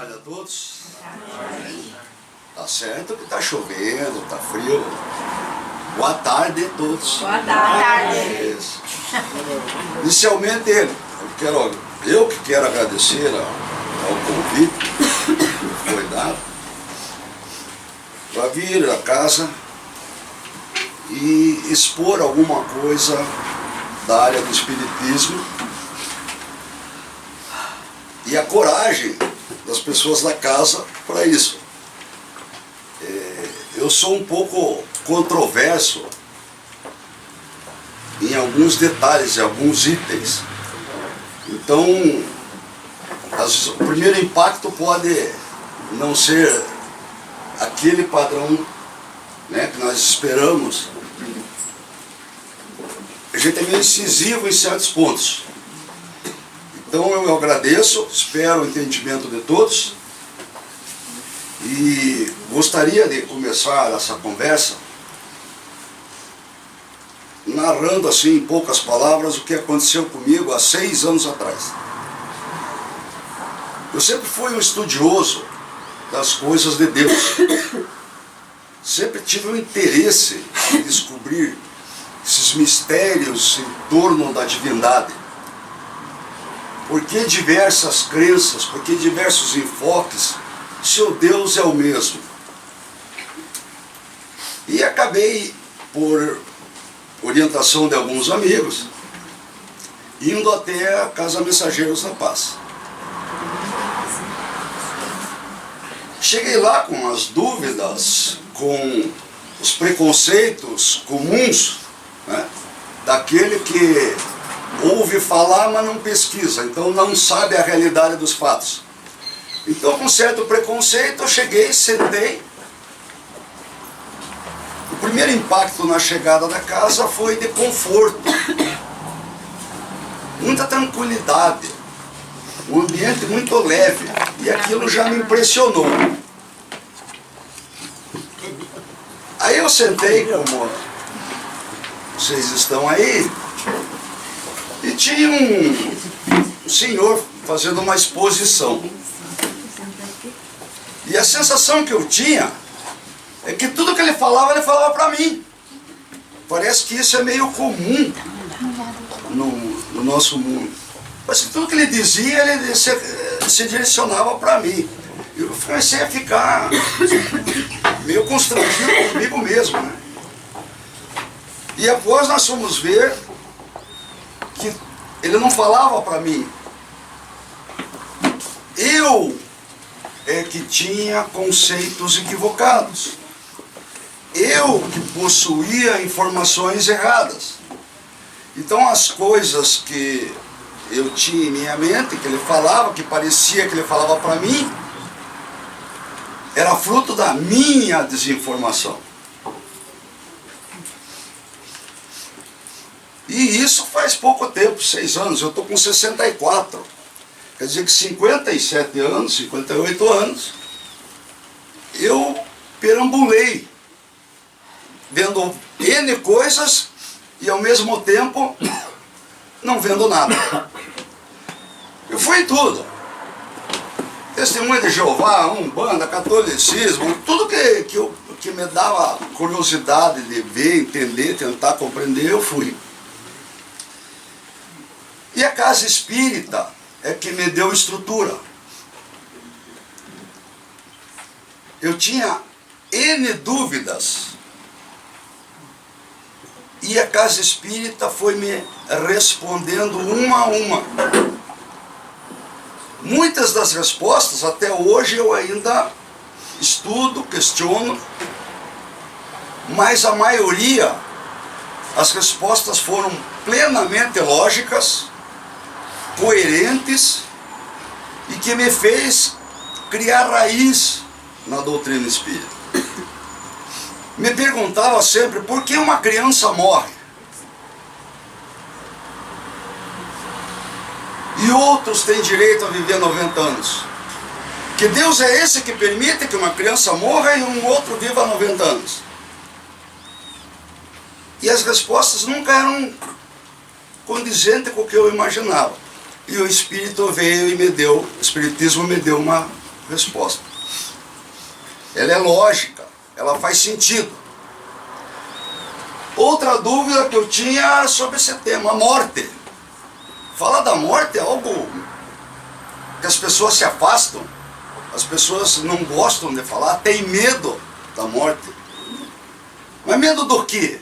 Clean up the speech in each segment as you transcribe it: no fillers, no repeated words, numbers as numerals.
tarde a todos. Tá certo que tá chovendo, tá frio. Boa tarde a todos. Boa tarde. Isso. Inicialmente, eu que quero agradecer ao convite que foi dado para vir à casa e expor alguma coisa da área do espiritismo e a coragem das pessoas da casa para isso. Eu sou um pouco controverso em alguns detalhes, em alguns itens. Então, o primeiro impacto pode não ser aquele padrão, né, que nós esperamos. A gente é meio incisivo em certos pontos. Então eu agradeço, espero o entendimento de todos e gostaria de começar essa conversa narrando assim em poucas palavras o que aconteceu comigo há 6 anos atrás. Eu sempre fui um estudioso das coisas de Deus. Sempre tive um interesse em descobrir esses mistérios em torno da divindade. Por que diversas crenças, por que diversos enfoques, se o Deus é o mesmo? E acabei, por orientação de alguns amigos, indo até a Casa Mensageiros da Paz. Cheguei lá com as dúvidas, com os preconceitos comuns, né, daquele que ouve falar, mas não pesquisa, então não sabe a realidade dos fatos. Então, com certo preconceito, eu cheguei, sentei. O primeiro impacto na chegada da casa foi de conforto, muita tranquilidade, um ambiente muito leve, e aquilo já me impressionou. Aí eu sentei, como vocês estão aí, e tinha um senhor fazendo uma exposição. E a sensação que eu tinha é que tudo que ele falava para mim. Parece que isso é meio comum no nosso mundo. Mas tudo que ele dizia, ele se direcionava para mim. Eu comecei a ficar meio constrangido comigo mesmo, né? E após nós fomos ver que ele não falava para mim. Eu é que tinha conceitos equivocados. Eu que possuía informações erradas. Então as coisas que eu tinha em minha mente, que ele falava, que parecia que ele falava para mim, era fruto da minha desinformação. E isso faz pouco tempo, 6 anos, eu estou com 64. Quer dizer que 57 anos, 58 anos, eu perambulei, vendo N coisas e ao mesmo tempo não vendo nada. Eu fui em tudo. Testemunha de Jeová, Umbanda, catolicismo, tudo que me dava curiosidade de ver, entender, tentar compreender, eu fui. E a casa espírita é que me deu estrutura. Eu tinha N dúvidas. E a casa espírita foi me respondendo uma a uma. Muitas das respostas, até hoje, eu ainda estudo, questiono, mas a maioria, as respostas foram plenamente lógicas, coerentes e que me fez criar raiz na doutrina espírita. Me perguntava sempre por que uma criança morre e outros têm direito a viver 90 anos. Que Deus é esse que permite que uma criança morra e um outro viva 90 anos? E as respostas nunca eram condizentes com o que eu imaginava. E o Espírito veio e o Espiritismo me deu uma resposta. Ela é lógica, ela faz sentido. Outra dúvida que eu tinha sobre esse tema, a morte. Falar da morte é algo que as pessoas se afastam, as pessoas não gostam de falar, têm medo da morte. Mas medo do quê?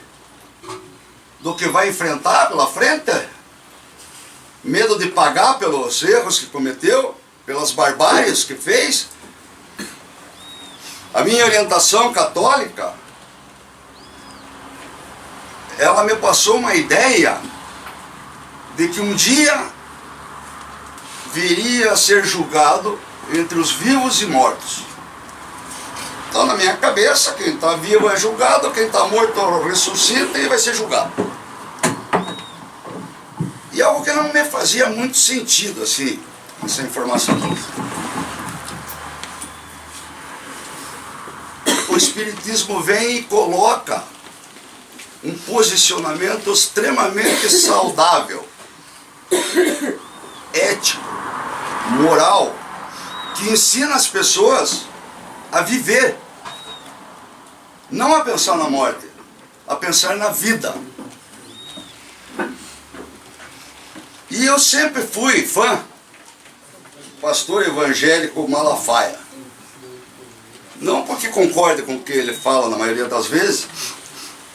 Do que vai enfrentar pela frente? Medo de pagar pelos erros que cometeu, pelas barbáries que fez? A minha orientação católica, ela me passou uma ideia de que um dia viria a ser julgado entre os vivos e mortos. Então, na minha cabeça, quem está vivo é julgado, quem está morto ressuscita e vai ser julgado. E algo que não me fazia muito sentido, assim, essa informação. O Espiritismo vem e coloca um posicionamento extremamente saudável, ético, moral, que ensina as pessoas a viver, não a pensar na morte, a pensar na vida. E eu sempre fui fã do pastor evangélico Malafaia. Não porque concorde com o que ele fala na maioria das vezes,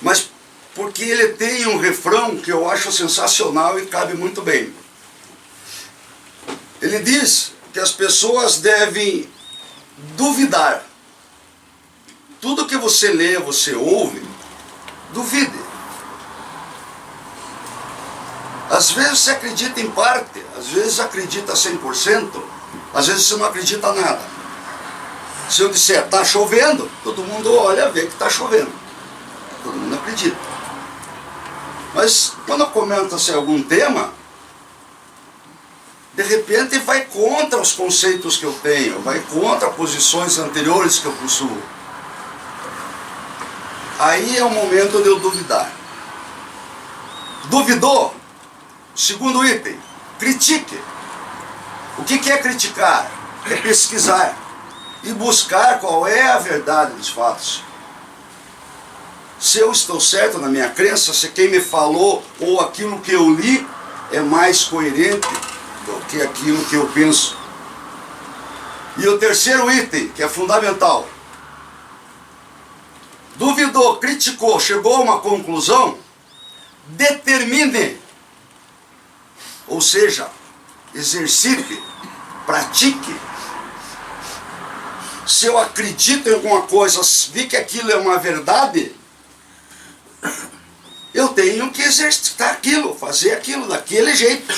mas porque ele tem um refrão que eu acho sensacional e cabe muito bem. Ele diz que as pessoas devem duvidar. Tudo que você lê, você ouve, duvide. Às vezes você acredita em parte, às vezes acredita 100%, às vezes você não acredita nada. Se eu disser, está chovendo, todo mundo olha, vê que está chovendo. Todo mundo acredita. Mas quando comenta-se algum tema, de repente vai contra os conceitos que eu tenho, vai contra posições anteriores que eu possuo. Aí é o momento de eu duvidar. Duvidou? Segundo item, critique. O que é criticar? É pesquisar e buscar qual é a verdade dos fatos. Se eu estou certo na minha crença, se quem me falou ou aquilo que eu li é mais coerente do que aquilo que eu penso. E o terceiro item, que é fundamental. Duvidou, criticou, chegou a uma conclusão, determine. Ou seja, exercite, pratique. Se eu acredito em alguma coisa, vi que aquilo é uma verdade, eu tenho que exercitar aquilo, fazer aquilo daquele jeito.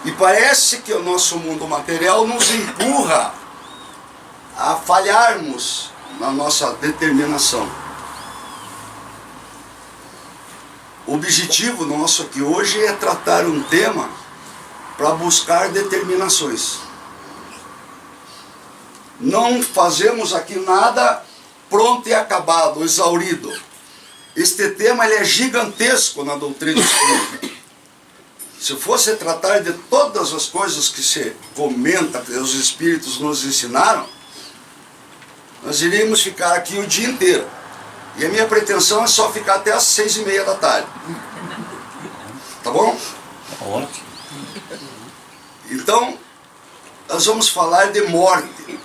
E parece que o nosso mundo material nos empurra a falharmos na nossa determinação. O objetivo nosso aqui hoje é tratar um tema para buscar determinações. Não fazemos aqui nada pronto e acabado, exaurido. Este tema ele é gigantesco na doutrina espírita. Se fosse tratar de todas as coisas que se comenta, que os espíritos nos ensinaram, nós iríamos ficar aqui o dia inteiro. E a minha pretensão é só ficar até as 6:30 da tarde. Tá bom? Ótimo. Então, nós vamos falar de morte.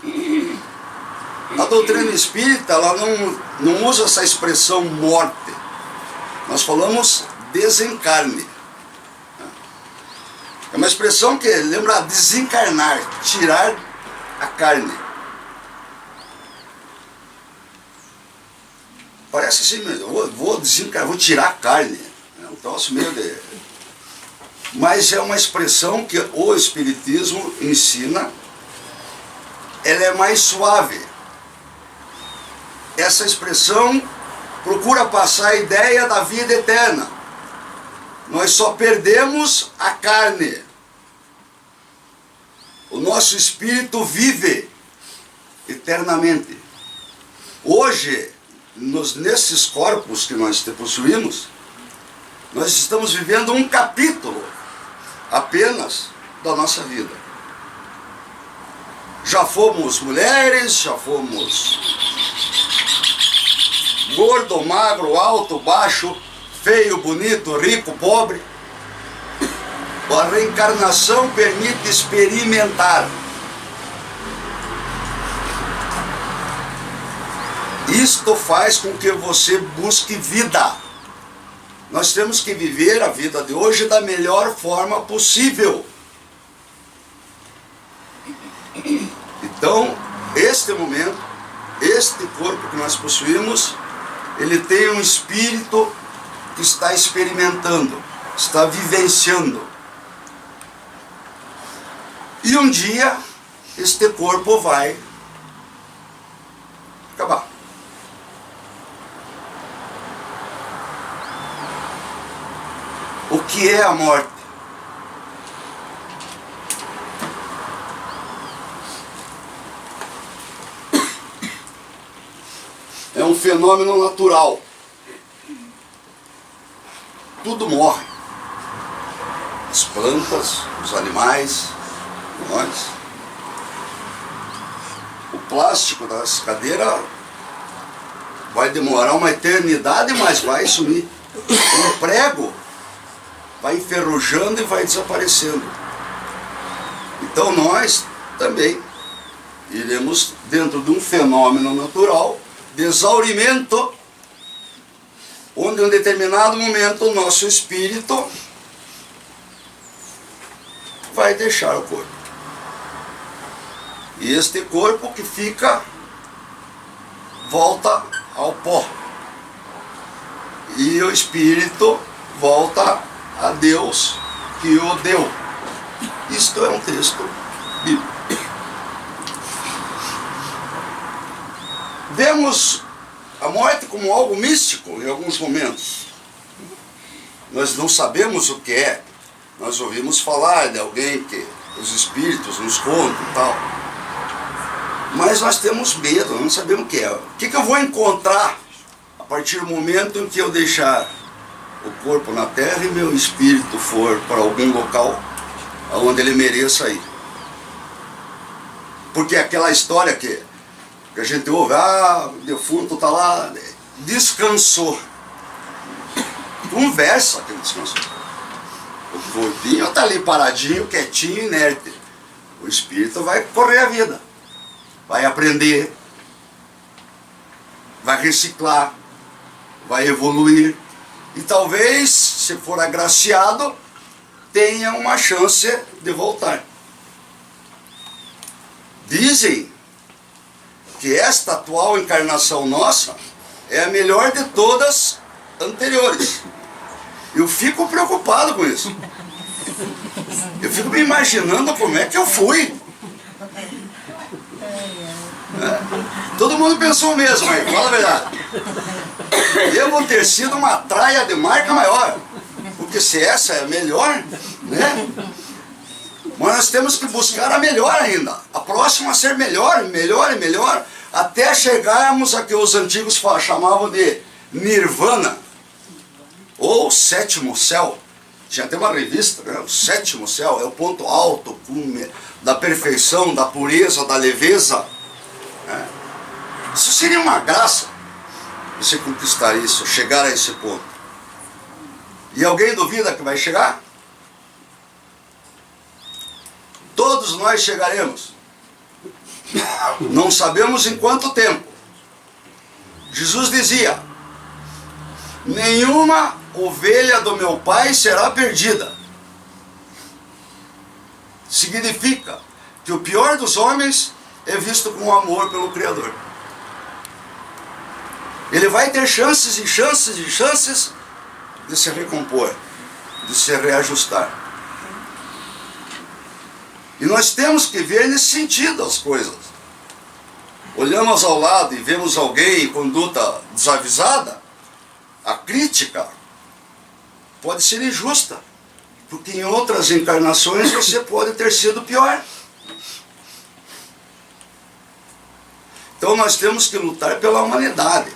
A doutrina espírita, ela não usa essa expressão morte. Nós falamos desencarne. É uma expressão que lembra desencarnar, tirar a carne. Parece assim, eu vou desencarnar, vou tirar a carne. É um troço meio de... Mas é uma expressão que o Espiritismo ensina, ela é mais suave. Essa expressão procura passar a ideia da vida eterna. Nós só perdemos a carne. O nosso espírito vive eternamente. Hoje, nesses corpos que nós possuímos, nós estamos vivendo um capítulo apenas da nossa vida. Já fomos mulheres, já fomos gordo, magro, alto, baixo, feio, bonito, rico, pobre. A reencarnação permite experimentar. Isto faz com que você busque vida. Nós temos que viver a vida de hoje da melhor forma possível. Então, este momento, este corpo que nós possuímos, ele tem um espírito que está experimentando, está vivenciando. E um dia, este corpo vai acabar. O que é a morte? É um fenômeno natural. Tudo morre. As plantas, os animais, nós. O plástico das cadeiras vai demorar uma eternidade, mas vai sumir. O prego vai enferrujando e vai desaparecendo. Então nós também iremos dentro de um fenômeno natural de exaurimento, onde em um determinado momento o nosso espírito vai deixar o corpo. E este corpo que fica volta ao pó. E o espírito volta a Deus que o deu. Isto é um texto bíblico. Vemos a morte como algo místico em alguns momentos. Nós não sabemos o que é. Nós ouvimos falar de alguém que os espíritos nos contam e tal. Mas nós temos medo, não sabemos o que é. O que eu vou encontrar a partir do momento em que eu deixar o corpo na terra e meu espírito for para algum local onde ele mereça ir? Porque aquela história que a gente ouve, o defunto está lá, descansou. Conversa que ele descansou. O corpinho está ali paradinho, quietinho, inerte. O espírito vai correr a vida, vai aprender, vai reciclar, vai evoluir. E talvez, se for agraciado, tenha uma chance de voltar. Dizem que esta atual encarnação nossa é a melhor de todas anteriores. Eu fico preocupado com isso. Eu fico me imaginando como é que eu fui. Todo mundo pensou o mesmo, mas fala a verdade. Eu vou ter sido uma traia de marca maior. Porque se essa é a melhor, né? Mas nós temos que buscar a melhor ainda. A próxima a ser melhor, melhor e melhor, até chegarmos a que os antigos chamavam de Nirvana, ou Sétimo Céu. Tinha até uma revista, né? O Sétimo Céu é o ponto alto da perfeição, da pureza, da leveza. Né? Isso seria uma graça, você conquistar isso, chegar a esse ponto. E alguém duvida que vai chegar? Todos nós chegaremos. Não sabemos em quanto tempo. Jesus dizia: nenhuma ovelha do meu Pai será perdida. Significa que o pior dos homens é visto com amor pelo Criador. Ele vai ter chances e chances e chances de se recompor, de se reajustar. E nós temos que ver nesse sentido as coisas. Olhamos ao lado e vemos alguém em conduta desavisada, a crítica pode ser injusta, porque em outras encarnações você pode ter sido pior. Então nós temos que lutar pela humanidade,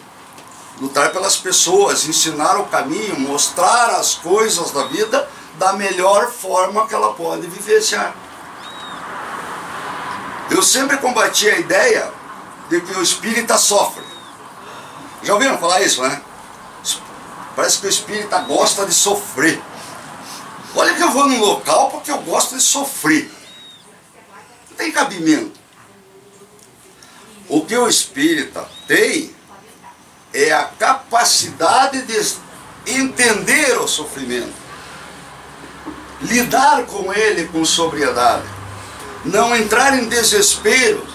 lutar pelas pessoas, ensinar o caminho, mostrar as coisas da vida da melhor forma que ela pode vivenciar. Eu sempre combati a ideia de que o espírita sofre. Já ouviram falar isso, né? Parece que o espírita gosta de sofrer. Olha que eu vou num local porque eu gosto de sofrer. Não tem cabimento. O que o espírita tem é a capacidade de entender o sofrimento, lidar com ele com sobriedade, não entrar em desespero.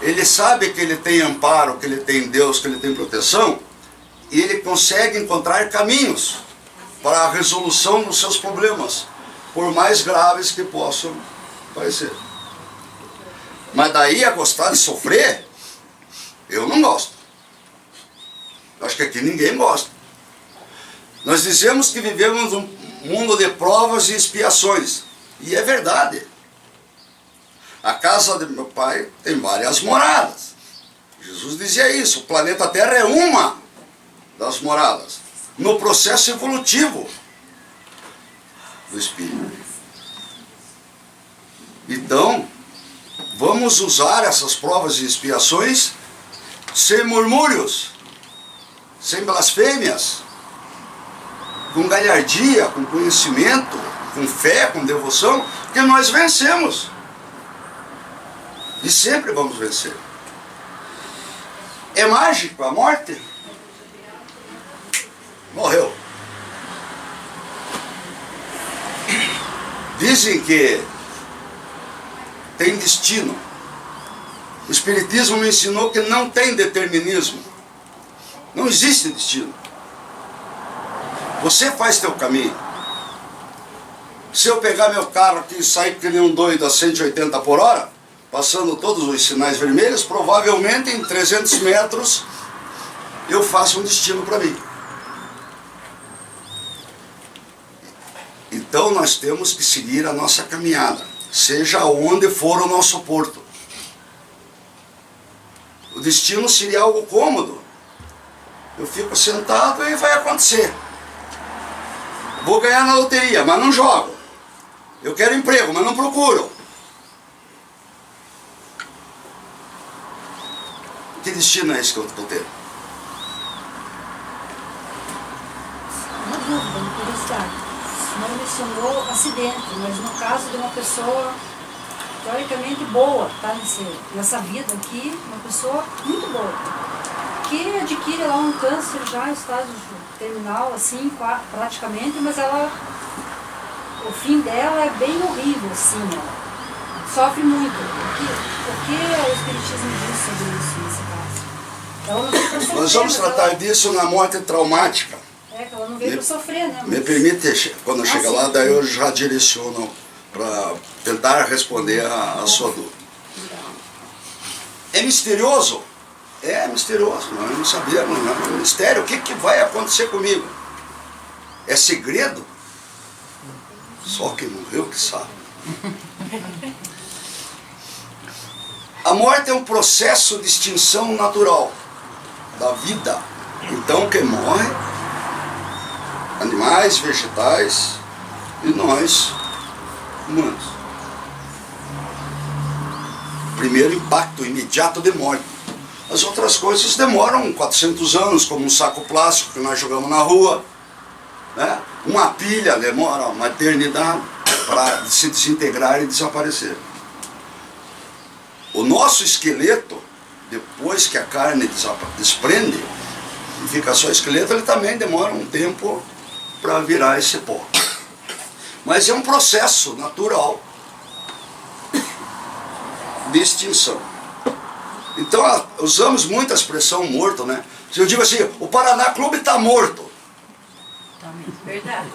Ele sabe que ele tem amparo, que ele tem Deus, que ele tem proteção, e ele consegue encontrar caminhos para a resolução dos seus problemas, por mais graves que possam parecer. Mas daí a gostar de sofrer, eu não gosto. Acho que aqui ninguém gosta. Nós dizemos que vivemos um mundo de provas e expiações. E é verdade. A casa de meu pai tem várias moradas. Jesus dizia isso. O planeta Terra é uma das moradas. No processo evolutivo do Espírito. Então, vamos usar essas provas e expiações sem murmúrios, sem blasfêmias, com galhardia, com conhecimento, com fé, com devoção, que nós vencemos. E sempre vamos vencer. É mágico a morte? Morreu. Dizem que tem destino. O Espiritismo me ensinou que não tem determinismo. Não existe destino. Você faz teu caminho. Se eu pegar meu carro aqui e sair que nem um doido a 180 por hora, passando todos os sinais vermelhos, provavelmente em 300 metros eu faço um destino para mim. Então nós temos que seguir a nossa caminhada, seja onde for o nosso porto. O destino seria algo cômodo. Eu fico sentado e vai acontecer. Vou ganhar na loteria, mas não jogo. Eu quero emprego, mas não procuro. Que destino é esse que eu estou tendo? Uma dúvida, uma curiosidade. Não mencionou acidente, mas no caso de uma pessoa teoricamente boa, tá? Nessa vida aqui, uma pessoa muito boa, que adquire lá um câncer já em estágio terminal, assim, praticamente, mas o fim dela é bem horrível, assim, ela sofre muito. O que o Espiritismo diz sobre isso nesse caso? Ela não veio pra sofrer, Nós vamos tratar disso na morte traumática. É, que ela não veio para sofrer, né? Me permite, quando chega lá, daí eu já direciono para tentar responder a sua dúvida. É misterioso? É misterioso, nós não sabemos, não é um mistério. O que vai acontecer comigo? É segredo? Só quem morreu que sabe. A morte é um processo de extinção natural da vida. Então quem morre, animais, vegetais e nós, humanos. Primeiro impacto imediato de morte. As outras coisas demoram 400 anos, como um saco plástico que nós jogamos na rua, né? Uma pilha demora uma eternidade para se desintegrar e desaparecer. O nosso esqueleto, depois que a carne desprende e fica só esqueleto, ele também demora um tempo para virar esse pó. Mas é um processo natural de extinção. Então usamos muito a expressão morto, né? Se eu digo assim, o Paraná Clube está morto. Verdade.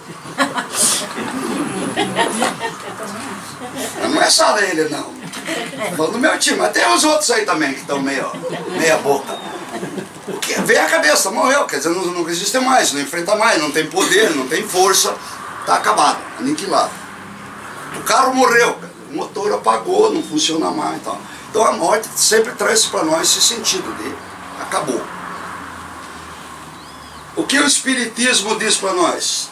Não é só ele, não. Falando do meu time, mas tem os outros aí também que estão meia boca. Porque vem a cabeça, morreu, quer dizer, não existe mais, não enfrenta mais, não tem poder, não tem força, está acabado, aniquilado. O carro morreu, o motor apagou, não funciona mais e tal. Então a morte sempre traz para nós esse sentido de acabou. O que o Espiritismo diz para nós?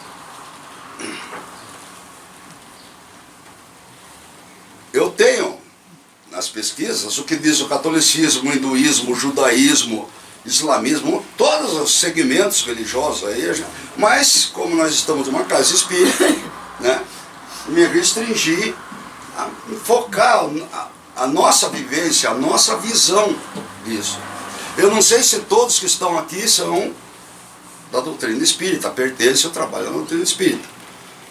Eu tenho as pesquisas, o que diz o catolicismo, o hinduísmo, o judaísmo, islamismo, todos os segmentos religiosos aí, mas como nós estamos numa casa espírita, né, me restringi a focar a nossa vivência, a nossa visão disso. Eu não sei se todos que estão aqui são da doutrina espírita, pertencem ao trabalho da doutrina espírita,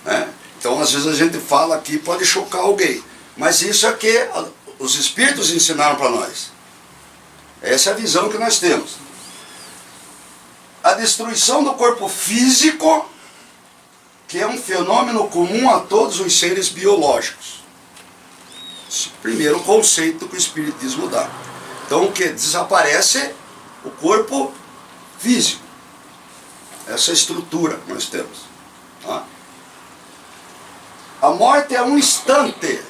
né? Então às vezes a gente fala aqui, pode chocar alguém, mas isso é que os espíritos ensinaram para nós. Essa é a visão que nós temos. A destruição do corpo físico, que é um fenômeno comum a todos os seres biológicos. Esse primeiro conceito que o Espiritismo dá. Então o que? Desaparece o corpo físico. Essa estrutura que nós temos. Tá? A morte é um instante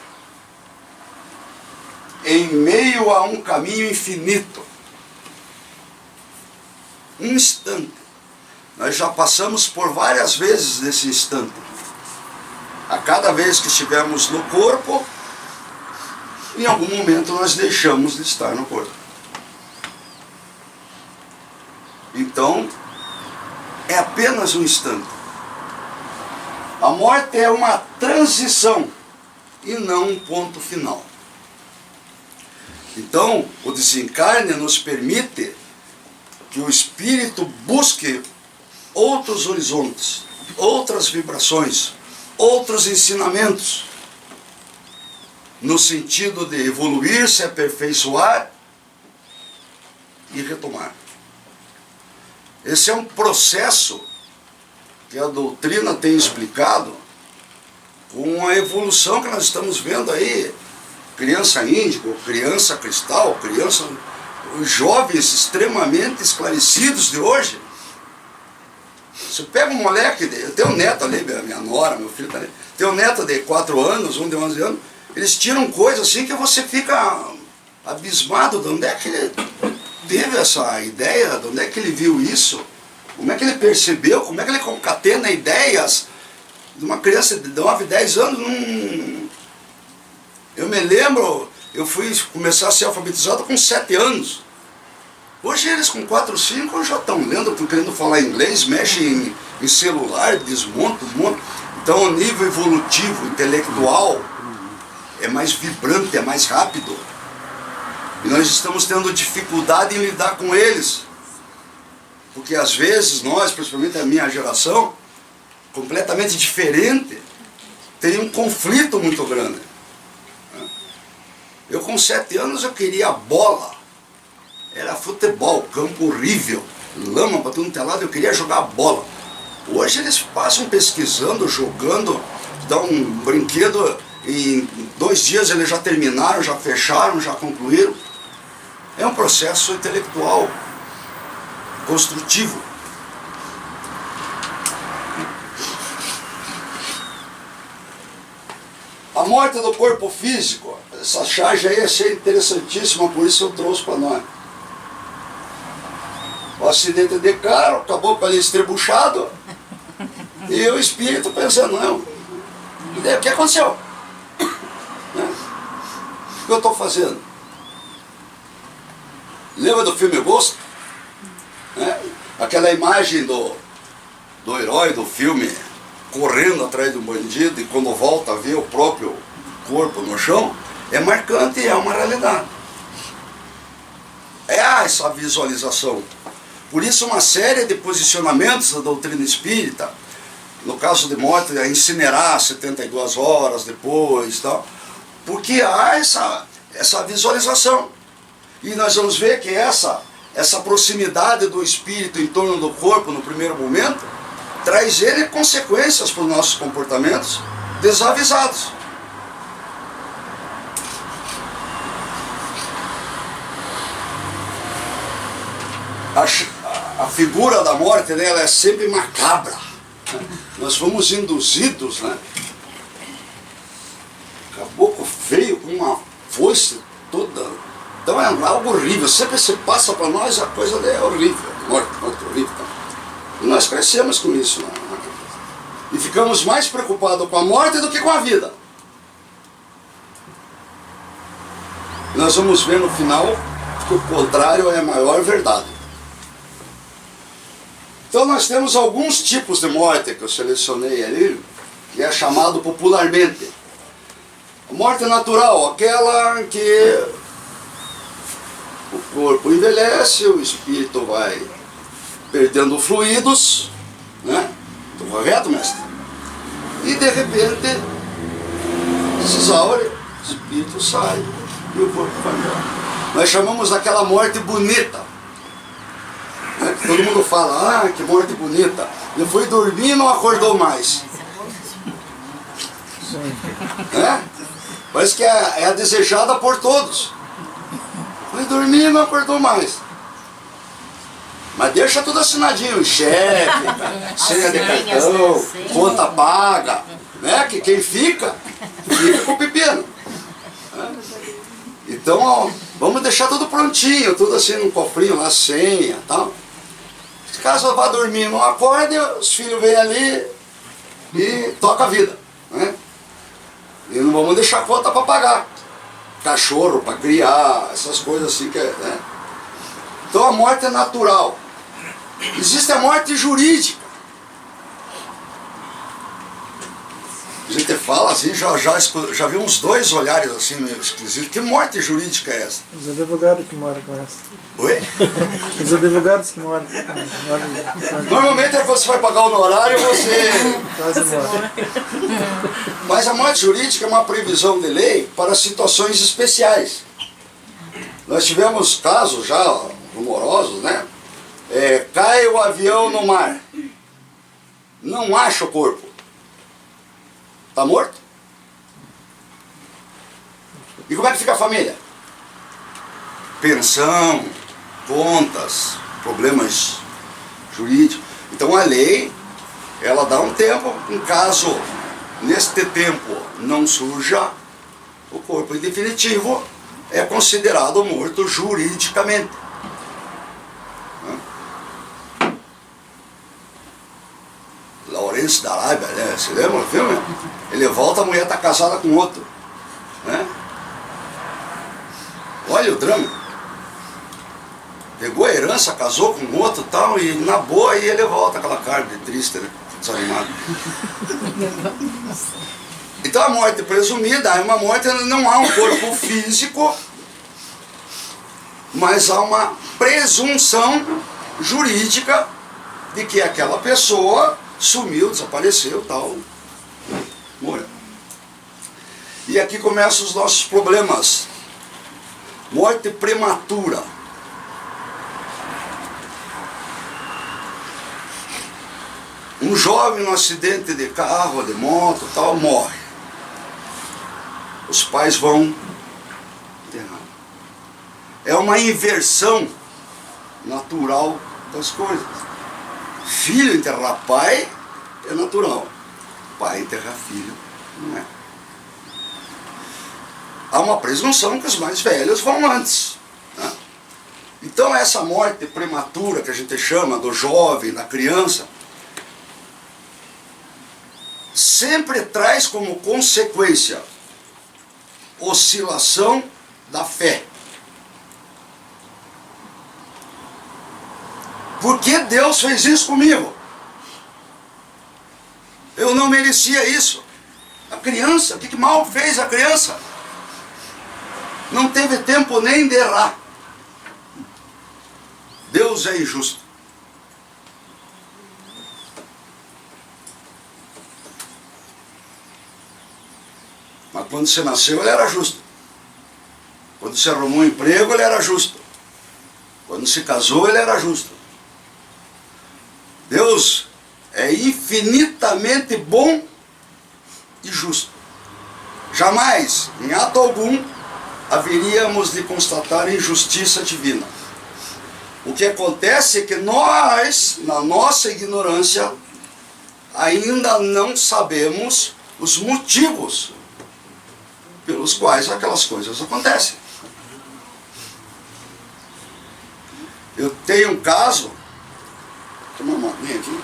em meio a um caminho infinito. Um instante. Nós já passamos por várias vezes nesse instante. A cada vez que estivermos no corpo, em algum momento nós deixamos de estar no corpo. Então, é apenas um instante. A morte é uma transição e não um ponto final. Então, o desencarne nos permite que o espírito busque outros horizontes, outras vibrações, outros ensinamentos, no sentido de evoluir, se aperfeiçoar e retomar. Esse é um processo que a doutrina tem explicado com a evolução que nós estamos vendo aí. Criança índigo, criança cristal, os jovens extremamente esclarecidos de hoje. Você pega um moleque, eu tenho um neto ali, minha nora, meu filho tá ali, tem um neto de 4 anos, um de 11 anos, eles tiram coisas assim que você fica abismado de onde é que ele teve essa ideia, de onde é que ele viu isso, como é que ele percebeu, como é que ele concatena ideias de uma criança de 9, 10 anos. Eu me lembro, eu fui começar a ser alfabetizado com 7 anos. Hoje eles com 4, 5 já estão lendo, estão querendo falar inglês, mexem em celular, desmontam. Então o nível evolutivo, intelectual, é mais vibrante, é mais rápido. E nós estamos tendo dificuldade em lidar com eles. Porque às vezes nós, principalmente a minha geração, completamente diferente, tem um conflito muito grande. Eu com 7 anos eu queria bola. Era futebol, campo horrível, lama para tudo lado, eu queria jogar bola. Hoje eles passam pesquisando, jogando, dão um brinquedo, em 2 dias eles já terminaram, já fecharam, já concluíram. É um processo intelectual, construtivo. A morte do corpo físico, essa charge aí achei interessantíssima, por isso eu trouxe para nós. O acidente de carro, acabou com ele estrebuchado, e o espírito pensando, não, o que aconteceu? Né? O que eu estou fazendo? Lembra do filme Ghost? Né? Aquela imagem do herói do filme correndo atrás do bandido e quando volta a ver o próprio corpo no chão, é marcante e é uma realidade. É essa visualização. Por isso uma série de posicionamentos da doutrina espírita, no caso de morte, é incinerar 72 horas depois, tal, porque há essa visualização. E nós vamos ver que essa proximidade do espírito em torno do corpo no primeiro momento, traz ele consequências para os nossos comportamentos desavisados. A figura da morte dela é sempre macabra. Nós fomos induzidos, né? Caboclo feio, com uma foice toda. Então é algo horrível. Sempre se passa para nós, a coisa é horrível. Morte horrível. E nós crescemos com isso. Né? E ficamos mais preocupados com a morte do que com a vida. nós vamos ver no final que o contrário é a maior verdade. Então nós temos alguns tipos de morte que eu selecionei ali, que é chamado popularmente. A morte natural, aquela que o corpo envelhece, o espírito vai perdendo fluidos, né? Estou correto, mestre? E de repente se exaure, o espírito sai e o corpo vai embora. Nós chamamos aquela morte bonita. Todo mundo fala, ah, que morte bonita. Ele foi dormir e não acordou mais. É? Parece que é a desejada por todos. Foi dormir e não acordou mais. Mas deixa tudo assinadinho, cheque, senha de cartão, conta paga, né? Que quem fica com o pepino. Então, ó, vamos deixar tudo prontinho, tudo assim num cofrinho lá, senha e tal. Caso vá dormir, não acorde, os filhos vêm ali e toca a vida, né? E não vamos deixar conta para pagar. Cachorro para criar, essas coisas assim que né? Então a morte é natural. Existe a morte jurídica. A gente fala assim, já vi uns dois olhares assim meio esquisitos. Que morte jurídica é essa? Os advogados que moram com essa. Oi? Os advogados que moram. Normalmente é quando você vai pagar o honorário, você... Quase mora. Mas a morte jurídica é uma previsão de lei para situações especiais. Nós tivemos casos já rumorosos, né? Cai o avião no mar. Não acha o corpo. Está morto? E como é que fica a família? Pensão, contas, problemas jurídicos. Então a lei, ela dá um tempo, em caso neste tempo não surja, o corpo em definitivo é considerado morto juridicamente. Lourenço da Arábia, né? Você lembra do filme? Ele volta, a mulher está casada com outro, né? Olha o drama. Pegou a herança, casou com outro e tal, e na boa aí ele volta, aquela carne triste, né? Desanimado. Então a morte presumida é uma morte, não há um corpo físico, mas há uma presunção jurídica de que aquela pessoa sumiu, desapareceu, tal, morreu. E aqui começam os nossos problemas. Morte prematura. Um jovem no acidente de carro, de moto, tal, morre. Os pais vão enterrar. É uma inversão natural das coisas. Filho enterrar pai é natural. Pai enterrar filho não é. Há uma presunção que os mais velhos vão antes, né? Então essa morte prematura que a gente chama do jovem, da criança, sempre traz como consequência oscilação da fé. Por que Deus fez isso comigo? Eu não merecia isso. A criança, o que mal fez a criança? Não teve tempo nem de errar. Deus é injusto. Mas quando você nasceu, ele era justo. Quando você arrumou um emprego, ele era justo. Quando se casou, ele era justo. Deus é infinitamente bom e justo. Jamais, em ato algum, haveríamos de constatar injustiça divina. O que acontece é que nós, na nossa ignorância, ainda não sabemos os motivos pelos quais aquelas coisas acontecem. Eu tenho um caso, toma uma aguinha aqui.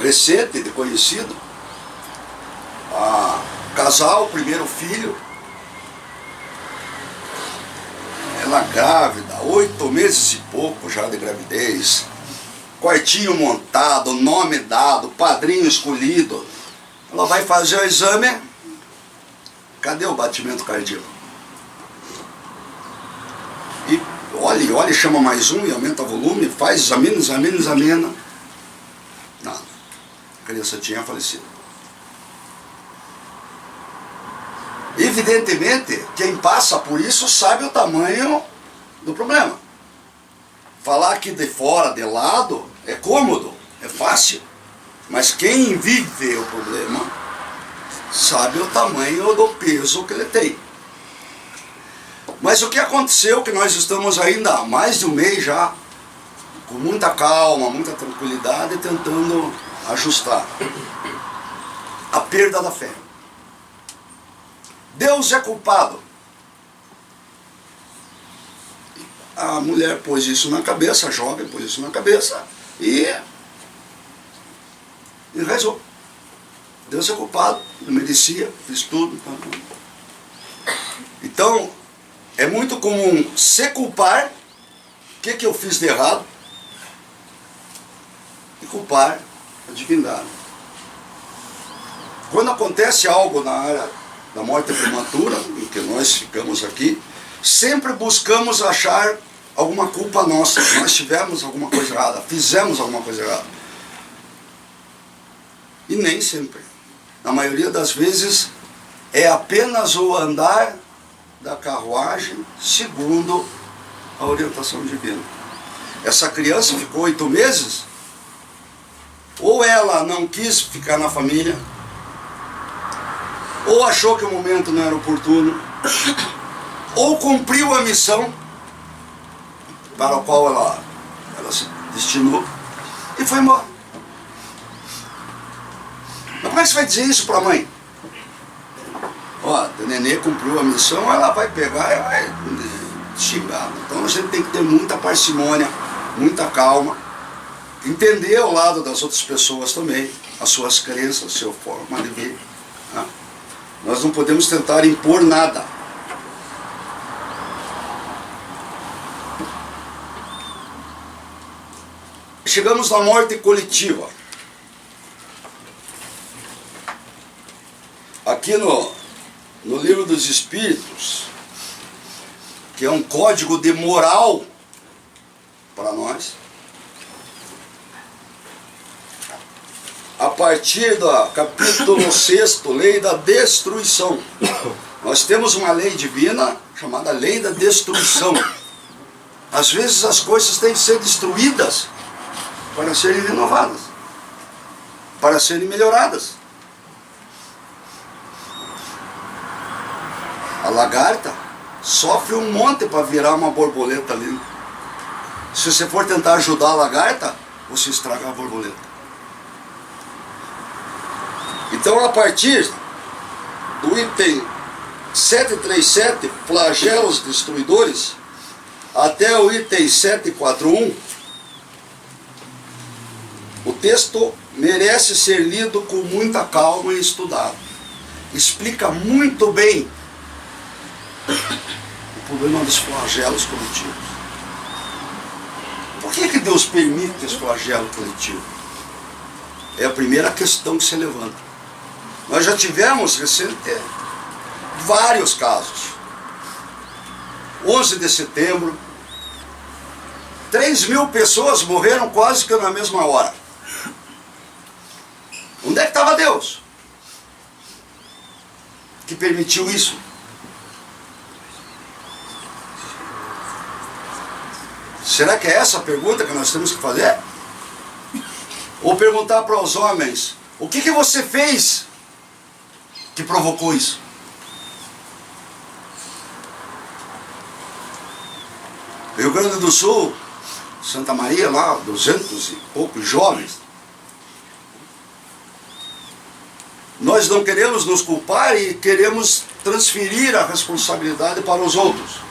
Recente, de conhecido, casal, o primeiro filho. Ela grávida, 8 meses e pouco já de gravidez. Quartinho montado, nome dado, padrinho escolhido. Ela vai fazer o exame. Cadê o batimento cardíaco? E olha, chama mais um e aumenta o volume, faz, examina. Nada. A criança tinha falecido. Evidentemente, quem passa por isso sabe o tamanho do problema. Falar aqui de fora, de lado, é cômodo, é fácil. Mas quem vive o problema sabe o tamanho do peso que ele tem. Mas o que aconteceu, que nós estamos ainda há mais de um mês já, com muita calma, muita tranquilidade, tentando ajustar a perda da fé. Deus é culpado. A mulher pôs isso na cabeça, a jovem pôs isso na cabeça e rezou. Deus é culpado, eu merecia, fiz tudo. Então, é muito comum se culpar, o que eu fiz de errado, e culpar a divindade. Quando acontece algo na área da morte prematura, em que nós ficamos aqui, sempre buscamos achar alguma culpa nossa. Nós tivemos alguma coisa errada, fizemos alguma coisa errada. E nem sempre. Na maioria das vezes, é apenas o andar da carruagem segundo a orientação divina. Essa criança ficou 8 meses, ou ela não quis ficar na família, ou achou que o momento não era oportuno, ou cumpriu a missão para a qual ela se destinou e foi embora. Mas como é que você vai dizer isso para a mãe? Ó, a nenê cumpriu a missão, ela vai pegar e vai xingar. Então a gente tem que ter muita parcimônia, muita calma, entender ao lado das outras pessoas também, as suas crenças, a sua forma de ver. Né? Nós não podemos tentar impor nada. Chegamos na morte coletiva. Aqui no Livro dos Espíritos, que é um código de moral para nós, a partir do capítulo 6º, Lei da Destruição, nós temos uma lei divina chamada Lei da Destruição. Às vezes as coisas têm que ser destruídas para serem renovadas, para serem melhoradas. A lagarta sofre um monte para virar uma borboleta linda. Se você for tentar ajudar a lagarta, você estraga a borboleta. Então, a partir do item 737, flagelos destruidores, até o item 741, o texto merece ser lido com muita calma e estudado. Explica muito bem o problema dos flagelos coletivos. Por que Deus permite esse flagelo coletivo? É a primeira questão que se levanta. Nós já tivemos recentemente vários casos. 11 de setembro, 3.000 pessoas morreram quase que na mesma hora. Onde é que estava Deus que permitiu isso? Será que é essa a pergunta que nós temos que fazer? Ou perguntar para os homens, o que você fez que provocou isso? Rio Grande do Sul, Santa Maria, lá, 200 e poucos jovens. Nós não queremos nos culpar e queremos transferir a responsabilidade para os outros.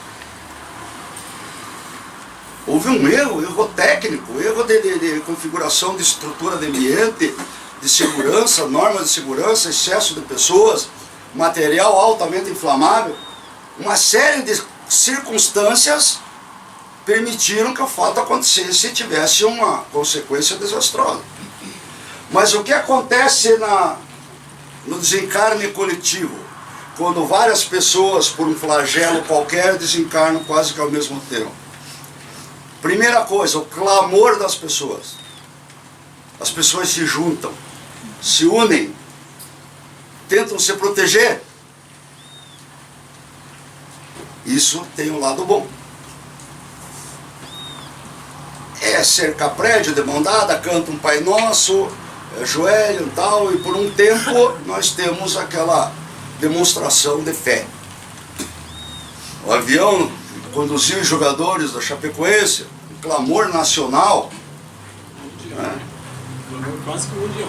Houve um erro técnico, erro de configuração de estrutura de ambiente, de segurança, normas de segurança, excesso de pessoas. material altamente inflamável, uma série de circunstâncias permitiram que o fato acontecesse e tivesse uma consequência desastrosa. Mas o que acontece no desencarne coletivo, quando várias pessoas, por um flagelo qualquer, desencarnam quase que ao mesmo tempo? Primeira coisa, o clamor das pessoas. As pessoas se juntam, se unem, tentam se proteger. Isso tem um lado bom. É cercar prédio de mão dada, canta um Pai Nosso, joelho e tal, e por um tempo nós temos aquela demonstração de fé. O avião conduziu os jogadores da Chapecoense, um clamor nacional. Né? Quase que mundial.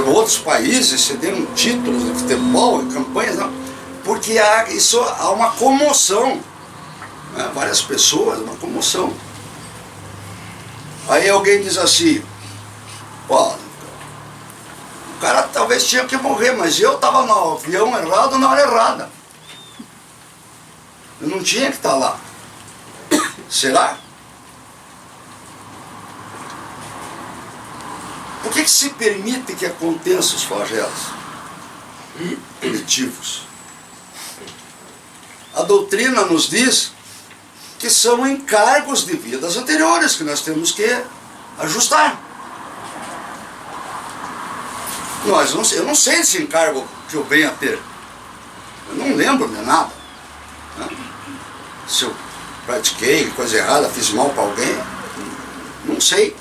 Outros países cederam títulos de futebol e campanhas, não, porque há uma comoção. Né? Várias pessoas, uma comoção. Aí alguém diz assim, pô, o cara talvez tinha que morrer, mas eu estava no avião errado na hora errada. Eu não tinha que estar lá. Será? Por que se permite que aconteçam os flagelos coletivos? A doutrina nos diz que são encargos de vidas anteriores que nós temos que ajustar. Eu não sei esse encargo que eu venho a ter. Eu não lembro de nada. Né? Se eu pratiquei coisa errada, fiz mal para alguém, não sei.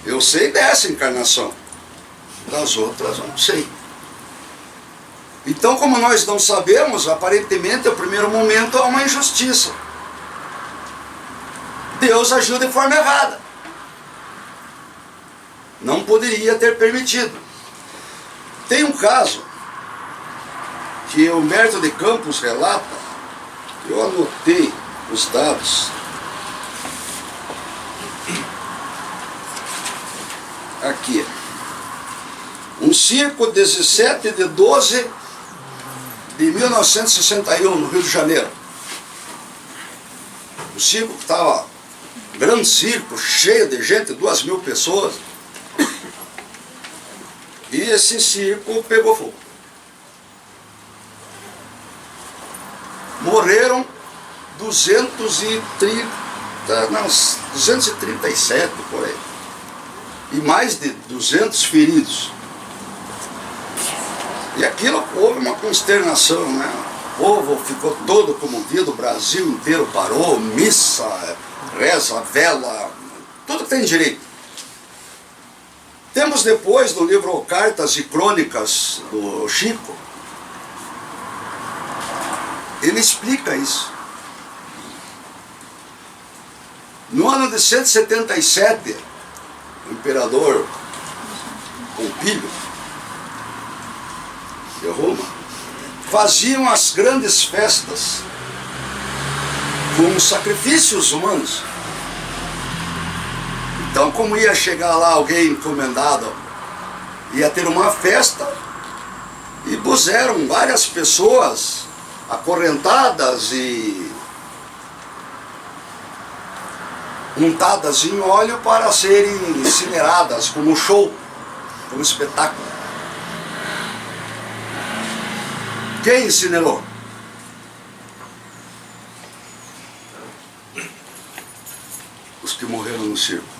Eu sei dessa encarnação. Das outras eu não sei. Então, como nós não sabemos, aparentemente, no primeiro momento, há uma injustiça. Deus agiu de forma errada. Não poderia ter permitido. Tem um caso que Humberto de Campos relata, eu anotei os dados. Aqui. Um circo 17 de 12 de 1961, no Rio de Janeiro. O circo que estava, grande circo, cheio de gente, 2.000 pessoas. E esse circo pegou fogo. Morreram 237 por aí. E mais de 200 feridos. E aquilo houve uma consternação, né? O povo ficou todo comovido, o Brasil inteiro parou, missa, reza, vela, tudo que tem direito. Temos depois no livro Cartas e Crônicas do Chico, ele explica isso. No ano de 177, o imperador Pompílio de Roma faziam as grandes festas com sacrifícios humanos. Então, como ia chegar lá alguém encomendado, ia ter uma festa, e puseram várias pessoas acorrentadas e untadas em óleo para serem incineradas como show, como espetáculo. Quem incinerou? Os que morreram no circo.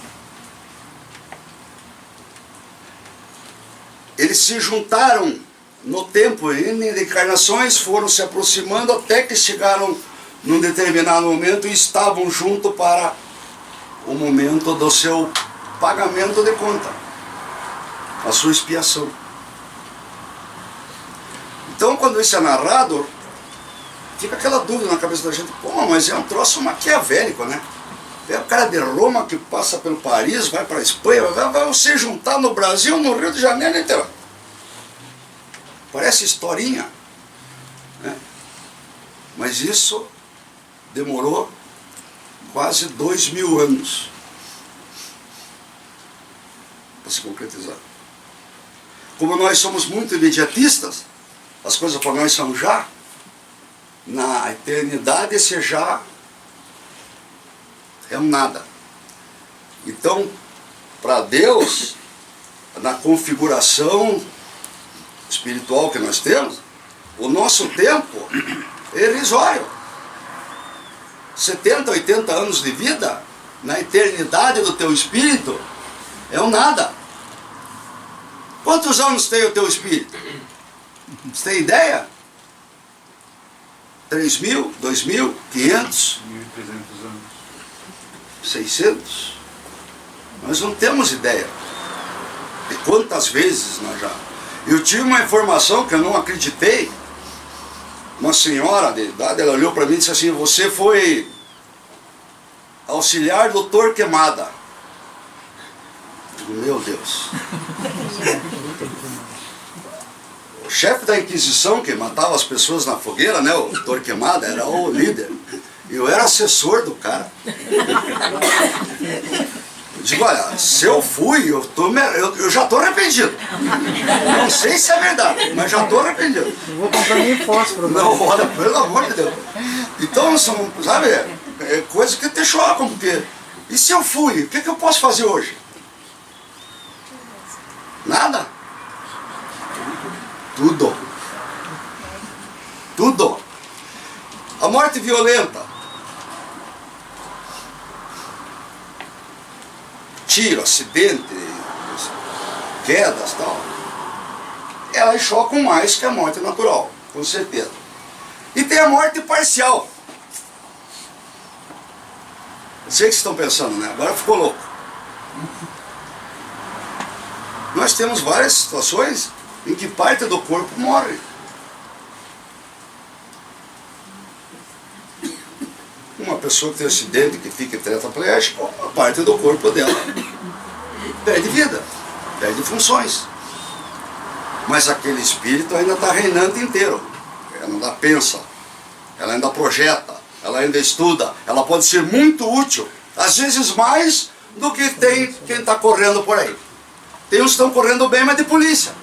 Eles se juntaram no tempo, em encarnações, foram se aproximando até que chegaram num determinado momento e estavam juntos para o momento do seu pagamento de conta, a sua expiação. Então, quando isso é narrado, fica aquela dúvida na cabeça da gente, pô, mas é um troço maquiavélico, né? É o cara de Roma que passa pelo Paris, vai para a Espanha, vai se juntar no Brasil, no Rio de Janeiro inteiro. Parece historinha, né? Mas isso demorou quase 2000 anos para se concretizar. Como nós somos muito imediatistas, as coisas para nós são já. Na eternidade esse já é um nada. Então, para Deus, na configuração espiritual que nós temos, o nosso tempo é irrisório. 70, 80 anos de vida, na eternidade do teu espírito, é um nada. Quantos anos tem o teu espírito? Você tem ideia? 3.000, 2.000, 500? 1.300 anos. 600? Nós não temos ideia de quantas vezes nós já... Eu tive uma informação que eu não acreditei. Uma senhora de idade, ela olhou para mim e disse assim: você foi auxiliar do Torquemada. Eu digo, meu Deus. O chefe da Inquisição, que matava as pessoas na fogueira, né, o Torquemada, era o líder. E eu era assessor do cara. Eu digo, olha, se eu fui, eu já estou arrependido. Não sei se é verdade, mas já estou arrependido. Eu vou comprar nem fósforo. Não, olha, pelo amor de Deus. Então, são, sabe, coisas que te chocam, porque... E se eu fui, o que eu posso fazer hoje? Nada. Tudo. Tudo. A morte violenta. Tiro, acidente, quedas, tal. Elas chocam mais que a morte natural, com certeza. E tem a morte parcial. Eu sei o que vocês estão pensando, né? Agora ficou louco. Nós temos várias situações em que parte do corpo morre. Uma pessoa que tem acidente, que fica tetraplégica, uma parte do corpo dela perde vida, perde funções. Mas aquele espírito ainda está reinando inteiro. Ela ainda pensa, ela ainda projeta, ela ainda estuda, ela pode ser muito útil, às vezes mais do que tem quem está correndo por aí. Tem uns que estão correndo bem, mas de polícia.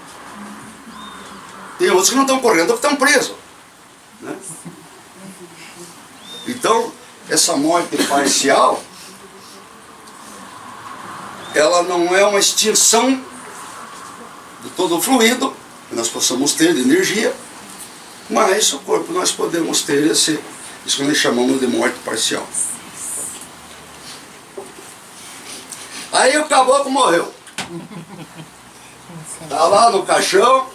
Tem outros que não estão correndo, que estão presos, né? Então, essa morte parcial, ela não é uma extinção de todo o fluido que nós possamos ter de energia, mas o corpo nós podemos ter isso que nós chamamos de morte parcial. Aí o caboclo morreu. Está lá no caixão,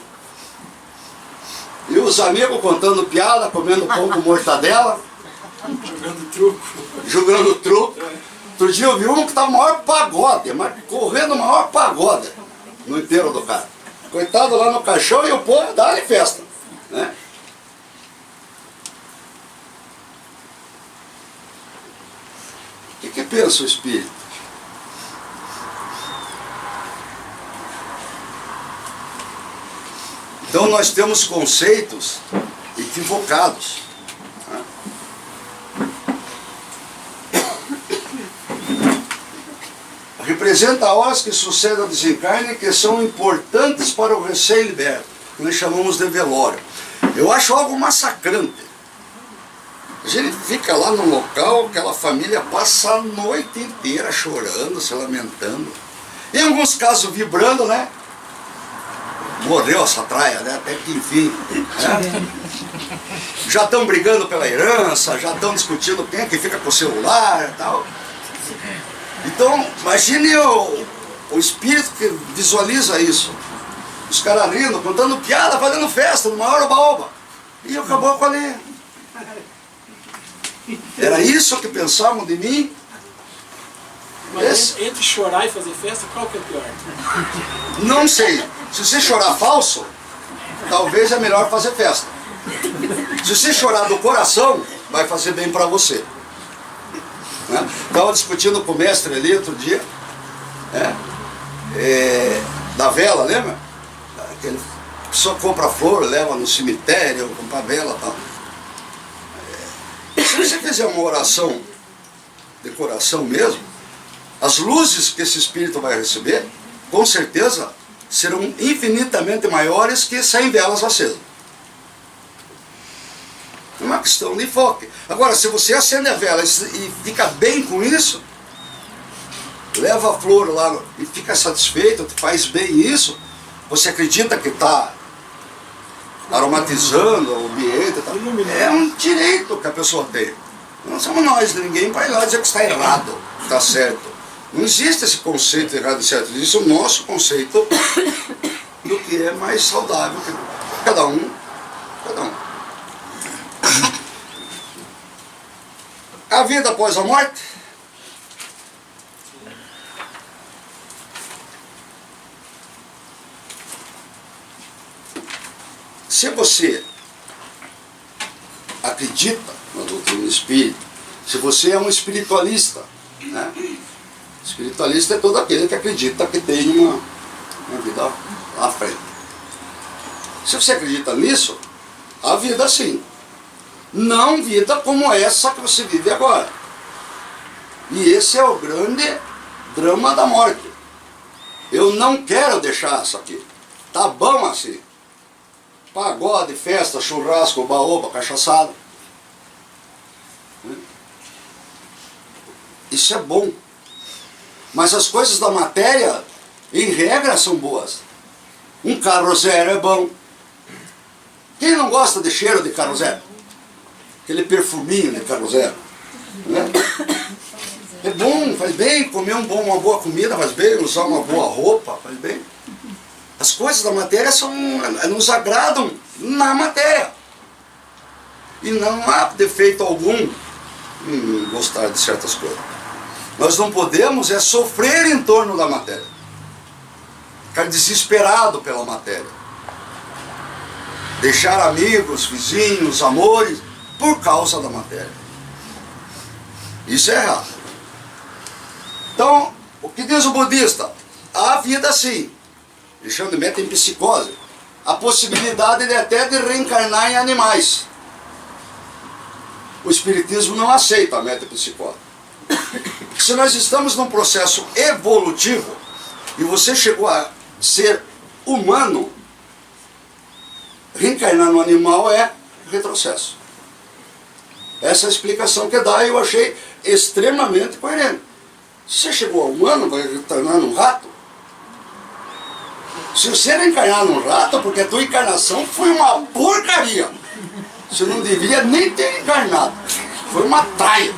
e os amigos contando piada, comendo pão com mortadela, jogando truco. Outro dia eu vi um que estava no maior pagode, mas correndo o maior pagode no enterro do cara. Coitado lá no caixão, e o povo dá-lhe festa, né? O que pensa o espírito? Então nós temos conceitos equivocados. Representa horas que sucedem ao desencarne que são importantes para o recém-liberto, que nós chamamos de velório. Eu acho algo massacrante. A gente fica lá no local, aquela família passa a noite inteira chorando, se lamentando. Em alguns casos vibrando, né? Morreu essa traia, né? Até que enfim. Né? Já estão brigando pela herança, já estão discutindo quem é que fica com o celular e tal. Então, imagine o espírito que visualiza isso. Os caras rindo, contando piada, fazendo festa, no maior oba-oba. E acabou com ali. Era isso que pensavam de mim? Mas entre chorar e fazer festa, qual que é pior? Não sei. Se você chorar falso, talvez é melhor fazer festa. Se você chorar do coração, vai fazer bem para você. Estava discutindo com o mestre ali outro dia, né? Da vela, lembra? Aquele, a pessoa compra flor, leva no cemitério, compra vela e tal. Se você fizer uma oração de coração mesmo, as luzes que esse espírito vai receber, com certeza, serão infinitamente maiores que 100 velas acesas. É uma questão de enfoque. Agora, se você acende a vela e fica bem com isso, leva a flor lá e fica satisfeito, faz bem isso, você acredita que está aromatizando o ambiente, tá? É um direito que a pessoa tem. Não somos nós, ninguém vai lá dizer que está errado, está certo. Não existe esse conceito de errado e certo, existe o nosso conceito do que é mais saudável. Cada um. A vida após a morte? Se você acredita na doutrina espírita, se você é um espiritualista, né? Espiritualista é todo aquele que acredita que tem uma vida à frente. Se você acredita nisso, a vida sim. Não vida como essa que você vive agora. E esse é o grande drama da morte. Eu não quero deixar isso aqui. Tá bom assim. Pagode, festa, churrasco, baoba, cachaçada. Isso é bom. Mas as coisas da matéria, em regra, são boas. Um carro zero é bom. Quem não gosta de cheiro de carro zero? Aquele perfuminho de carro zero. Né? É bom, faz bem. Comer uma boa comida faz bem. Usar uma boa roupa faz bem. As coisas da matéria nos agradam na matéria. E não há defeito algum em gostar de certas coisas. Nós não podemos sofrer em torno da matéria. Ficar desesperado pela matéria. Deixar amigos, vizinhos, amores, por causa da matéria. Isso é errado. Então, o que diz o budista? Há vida sim. Deixando de meta em psicose. A possibilidade até de reencarnar em animais. O espiritismo não aceita a metapsicose. Se nós estamos num processo evolutivo e você chegou a ser humano, reencarnar no animal é retrocesso. Essa é a explicação que dá e eu achei extremamente coerente. Se você chegou ao humano, vai retornar num rato? Se você reencarnar num rato, porque a tua encarnação foi uma porcaria. Você não deveria nem ter encarnado. Foi uma traia.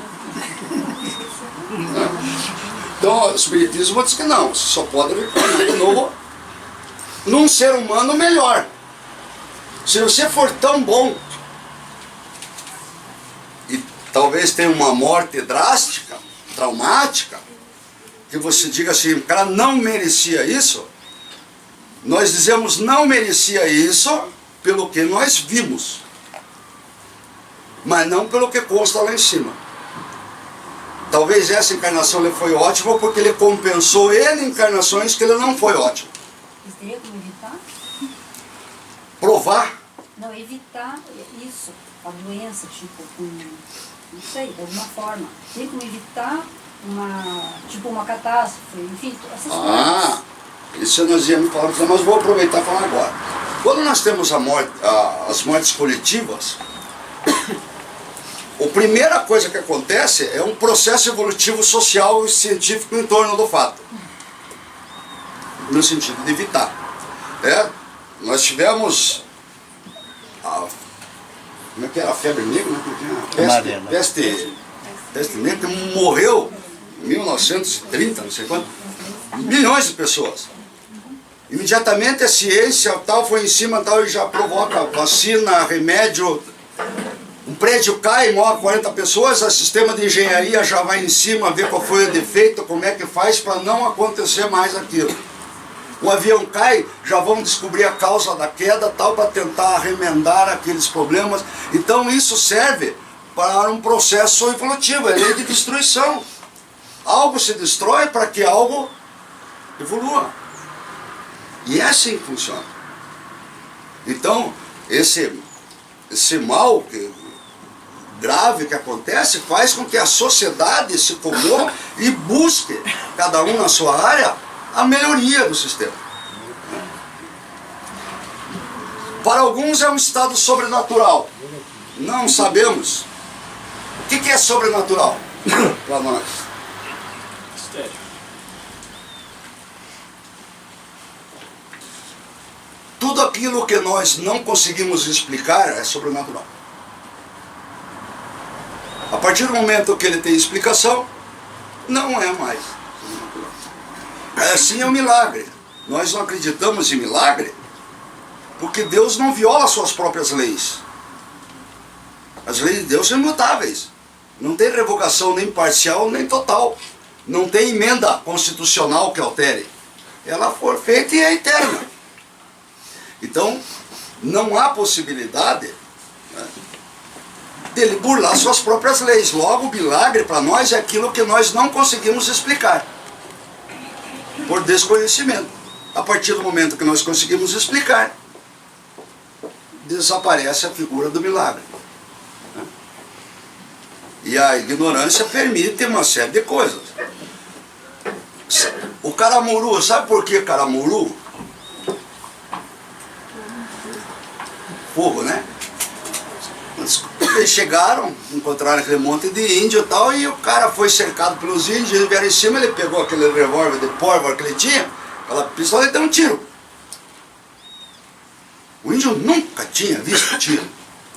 Então o espiritismo diz que não, você só pode reencarnar de novo num ser humano melhor. Se você for tão bom e talvez tenha uma morte drástica, traumática, que você diga assim, o cara não merecia isso, nós dizemos não merecia isso pelo que nós vimos, mas não pelo que consta lá em cima. Talvez essa encarnação ele foi ótima porque ele compensou N encarnações que ele não foi ótimo. Mas teria como evitar? Provar. Não, evitar isso, a doença, tipo, não sei, de alguma forma. Tem como evitar uma catástrofe, enfim, essas coisas. Isso nós íamos falar, mas vou aproveitar e falar agora. Quando nós temos as mortes coletivas, a primeira coisa que acontece é um processo evolutivo social e científico em torno do fato. No sentido de evitar. Nós tivemos como é que era a febre negra? Peste negra, que morreu em 1930, não sei quanto, milhões de pessoas. Imediatamente a ciência tal foi em cima tal e já provoca vacina, remédio. Um prédio cai, morre 40 pessoas, o sistema de engenharia já vai em cima ver qual foi o defeito, como é que faz para não acontecer mais aquilo. O avião cai, já vão descobrir a causa da queda, tal, para tentar remendar aqueles problemas. Então isso serve para um processo evolutivo, é lei de destruição. Algo se destrói para que algo evolua. E é assim que funciona. Então, esse mal grave que acontece faz com que a sociedade se comove e busque, cada um na sua área, a melhoria do sistema. Para alguns é um estado sobrenatural. não sabemos. O que é sobrenatural para nós? Mistério. Tudo aquilo que nós não conseguimos explicar é sobrenatural. A partir do momento que ele tem explicação, não é mais sobrenatural. Assim é o milagre. Nós não acreditamos em milagre porque Deus não viola suas próprias leis. As leis de Deus são imutáveis. Não tem revogação nem parcial nem total. Não tem emenda constitucional que altere. Ela foi feita e é eterna. Então, não há possibilidade, né, dele burlar suas próprias leis. Logo, o milagre para nós é aquilo que nós não conseguimos explicar, por desconhecimento. A partir do momento que nós conseguimos explicar, desaparece a figura do milagre. Né? E a ignorância permite uma série de coisas. O caramuru, sabe por que caramuru? Fogo, né? Eles chegaram, encontraram aquele monte de índio e tal, e o cara foi cercado pelos índios, eles vieram em cima, ele pegou aquele revólver de pólvora que ele tinha, aquela pistola, e deu um tiro. O índio nunca tinha visto tiro,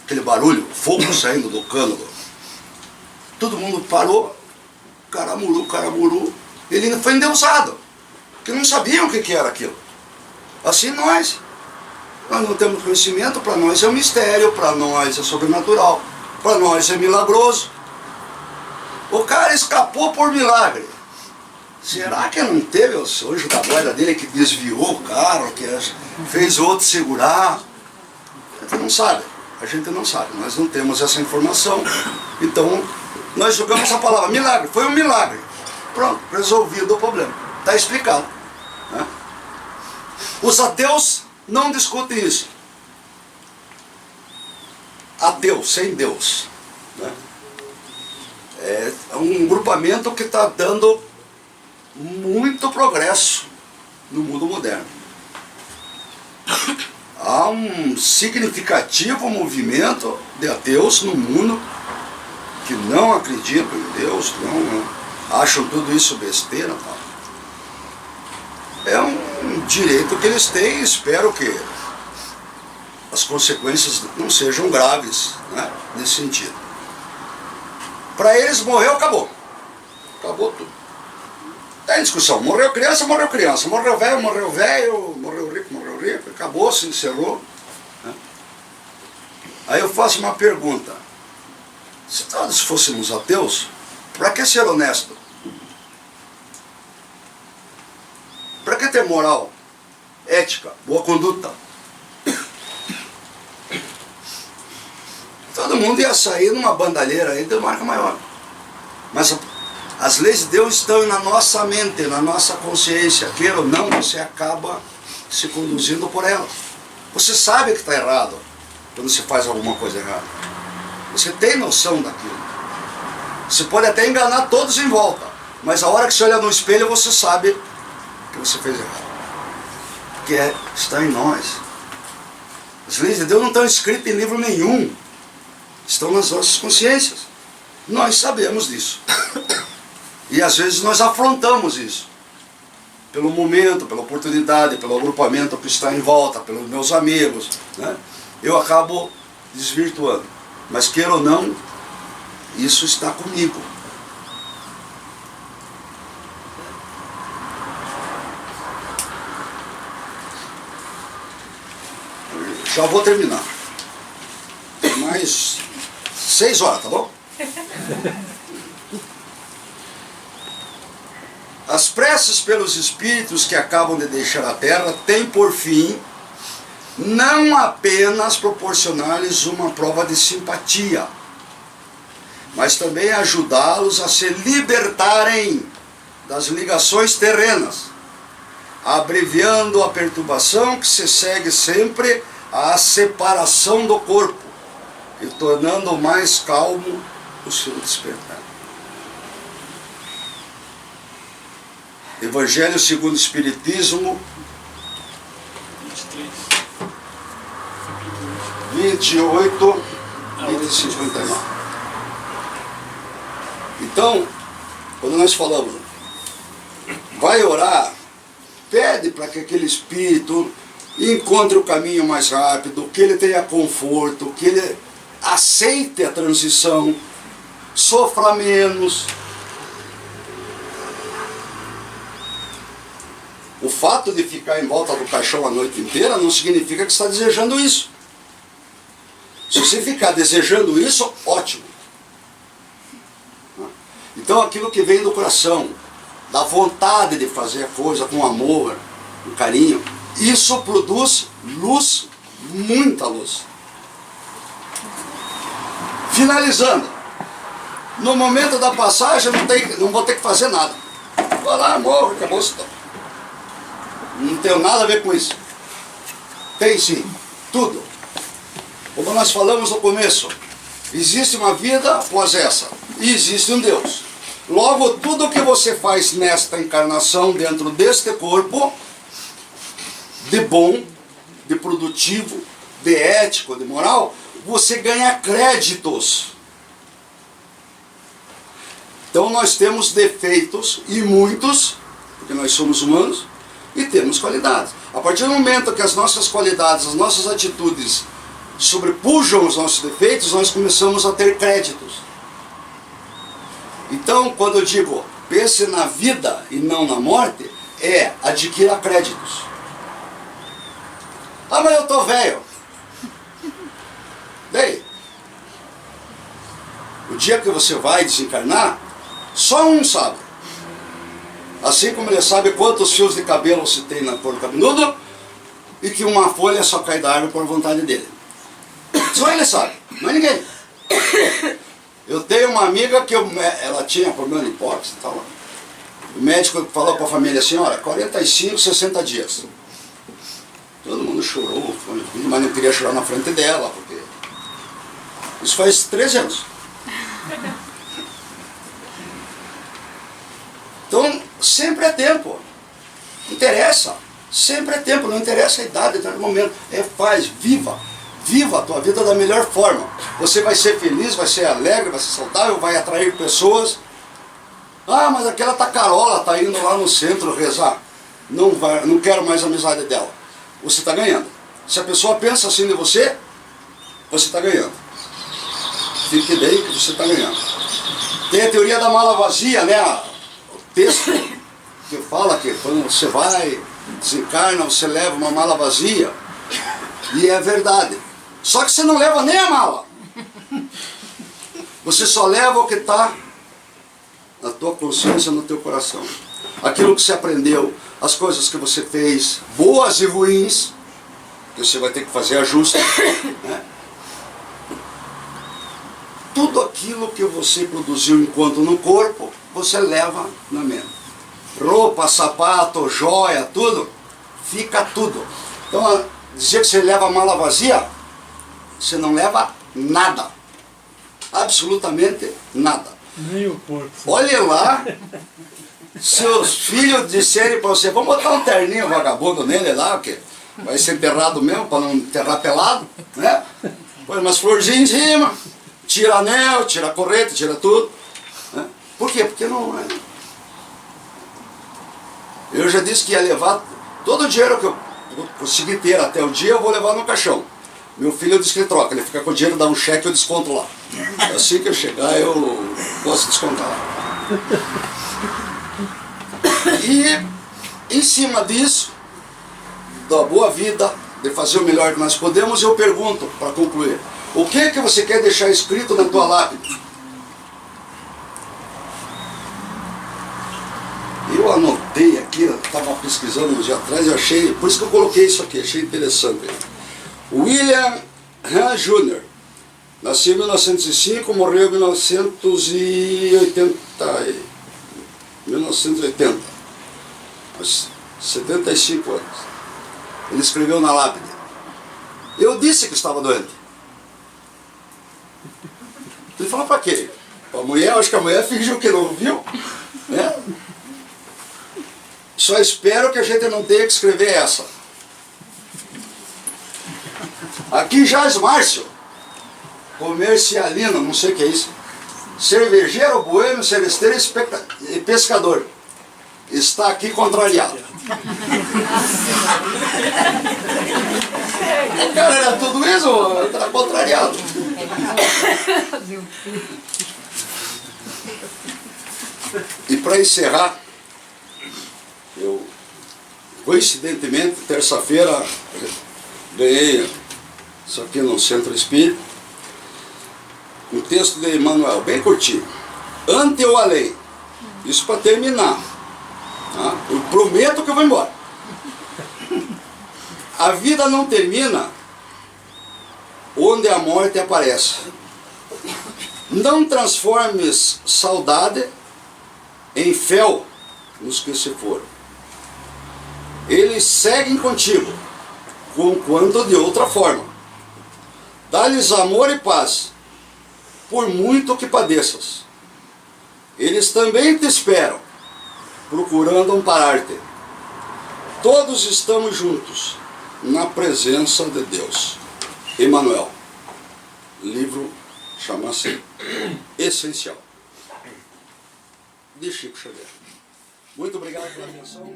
aquele barulho, fogo saindo do cano. Todo mundo parou, caramuru, caramuru, ele foi endeusado, porque não sabiam o que era aquilo. Assim nós não temos conhecimento, para nós é um mistério, para nós é sobrenatural, para nós é milagroso. O cara escapou por milagre. Será que não teve o anjo da guarda dele que desviou o cara, que fez o outro segurar? A gente não sabe, nós não temos essa informação. Então, nós jogamos a palavra milagre, foi um milagre. Pronto, resolvido o problema, está explicado. Né? Os ateus não discutem isso. Ateu, sem Deus. Né? É um grupamento que está dando muito progresso no mundo moderno. Há um significativo movimento de ateus no mundo que não acreditam em Deus, não acham tudo isso besteira. É um direito que eles têm, e espero que as consequências não sejam graves, né, nesse sentido. Para eles, morreu, acabou. Acabou tudo. Tem discussão. Morreu criança, morreu criança. Morreu velho, morreu rico. Acabou, se encerrou. Né? Aí eu faço uma pergunta. Se todos fôssemos ateus, para que ser honesto? Para que ter moral, ética, boa conduta? Todo mundo ia sair numa bandalheira aí de marca maior. Mas as leis de Deus estão na nossa mente, na nossa consciência. Queira ou não, você acaba se conduzindo por elas. Você sabe que está errado quando você faz alguma coisa errada. Você tem noção daquilo. Você pode até enganar todos em volta, mas a hora que você olha no espelho, você sabe que você fez errado. Porque está em nós. As leis de Deus não estão escritas em livro nenhum. Estão nas nossas consciências. Nós sabemos disso. E às vezes nós afrontamos isso. Pelo momento, pela oportunidade, pelo agrupamento que está em volta, pelos meus amigos. Né? Eu acabo desvirtuando. Mas queira ou não, isso está comigo. Já vou terminar. Mais 6 horas, tá bom? As preces pelos espíritos que acabam de deixar a Terra têm por fim não apenas proporcionar-lhes uma prova de simpatia, mas também ajudá-los a se libertarem das ligações terrenas, abreviando a perturbação que se segue sempre à separação do corpo e tornando mais calmo o seu despertar. Evangelho segundo o Espiritismo 28 Item 59. Então, quando nós falamos, vai orar, pede para que aquele espírito encontre o caminho mais rápido, que ele tenha conforto, que ele aceite a transição, sofra menos. O fato de ficar em volta do caixão a noite inteira não significa que você está desejando isso. Se você ficar desejando isso, ótimo. Então aquilo que vem do coração, da vontade de fazer a coisa com amor, com carinho, isso produz luz, muita luz. Finalizando, no momento da passagem não vou ter que fazer nada. Vou lá, morro, acabou. Não tenho nada a ver com isso. Tem sim, tudo. Como nós falamos no começo, existe uma vida após essa, e existe um Deus. Logo, tudo o que você faz nesta encarnação, dentro deste corpo, de bom, de produtivo, de ético, de moral, você ganha créditos. Então nós temos defeitos, e muitos, porque nós somos humanos, e temos qualidades. A partir do momento que as nossas qualidades, as nossas atitudes sobrepujam os nossos defeitos, nós começamos a ter créditos. Então, quando eu digo pense na vida e não na morte, adquira créditos. Ah, mas eu estou velho. Daí, o dia que você vai desencarnar, só um sabe. Assim como ele sabe quantos fios de cabelo se tem na cor cabeludo e que uma folha só cai da árvore por vontade dele. Só ele sabe, mas ninguém. Eu tenho uma amiga que ela tinha problema de hipóxia e tal. O médico falou para a família, senhora, 45, 60 dias. Todo mundo chorou, mas não queria chorar na frente dela, porque isso faz 13 anos. Então, sempre é tempo. Interessa. Sempre é tempo, não interessa a idade, não interessa o momento. Faz, viva. Viva a tua vida da melhor forma. Você vai ser feliz, vai ser alegre, vai ser saudável, vai atrair pessoas. Ah, mas aquela tacarola está indo lá no centro rezar. Não quero mais a amizade dela. Você está ganhando. Se a pessoa pensa assim de você, você está ganhando. Fique bem que você está ganhando. Tem a teoria da mala vazia, né? O texto que fala que quando você vai, desencarna, você leva uma mala vazia. E é verdade. Só que você não leva nem a mala. Você só leva o que está na tua consciência, no teu coração. Aquilo que você aprendeu, as coisas que você fez, boas e ruins, que você vai ter que fazer ajuste, né? Tudo aquilo que você produziu enquanto no corpo, você leva na mente. Roupa, sapato, joia, tudo, fica tudo. Então, dizer que você leva a mala vazia, você não leva nada. Absolutamente nada. Nem o porco. Olhe lá, seus filhos disserem para você, vamos botar um terninho vagabundo nele lá, que vai ser enterrado mesmo, para não enterrar pelado, né? Põe umas florzinhas em cima, tira anel, tira corrente, tira tudo. Né? Por quê? Porque não é. Eu já disse que ia levar todo o dinheiro que eu consegui ter até o dia, eu vou levar no caixão. Meu filho disse que ele troca, ele fica com o dinheiro, dá um cheque, eu desconto lá. Assim que eu chegar, eu posso descontar lá. E em cima disso, da boa vida, de fazer o melhor que nós podemos, eu pergunto, para concluir, o que é que você quer deixar escrito na tua lápide? Eu anotei aqui, eu estava pesquisando um dia atrás, eu achei, por isso que eu coloquei isso aqui, achei interessante. William Han Jr., nasceu em 1905, morreu em 1980, aos 75 anos. Ele escreveu na lápide, eu disse que estava doente. Ele falou para quê? A mulher, acho que a mulher fingiu que não viu, né? Só espero que a gente não tenha que escrever essa. Aqui jaz Márcio, comercialino, não sei o que é isso. Cervejeiro, boêmio, celesteiro e pescador. Está aqui contrariado. O cara era tudo isso, está contrariado. E para encerrar, eu, coincidentemente, terça-feira, ganhei isso aqui no Centro Espírita, um texto de Emmanuel, bem curtinho. Ante ou além. Isso para terminar. Tá? Eu prometo que eu vou embora. A vida não termina onde a morte aparece. Não transformes saudade em fel nos que se foram. Eles seguem contigo, conquanto de outra forma. Dá-lhes amor e paz, por muito que padeças. Eles também te esperam, procurando amparar-te. Todos estamos juntos, na presença de Deus. Emmanuel. Livro chama-se Essencial, de Chico Xavier. Muito obrigado pela atenção.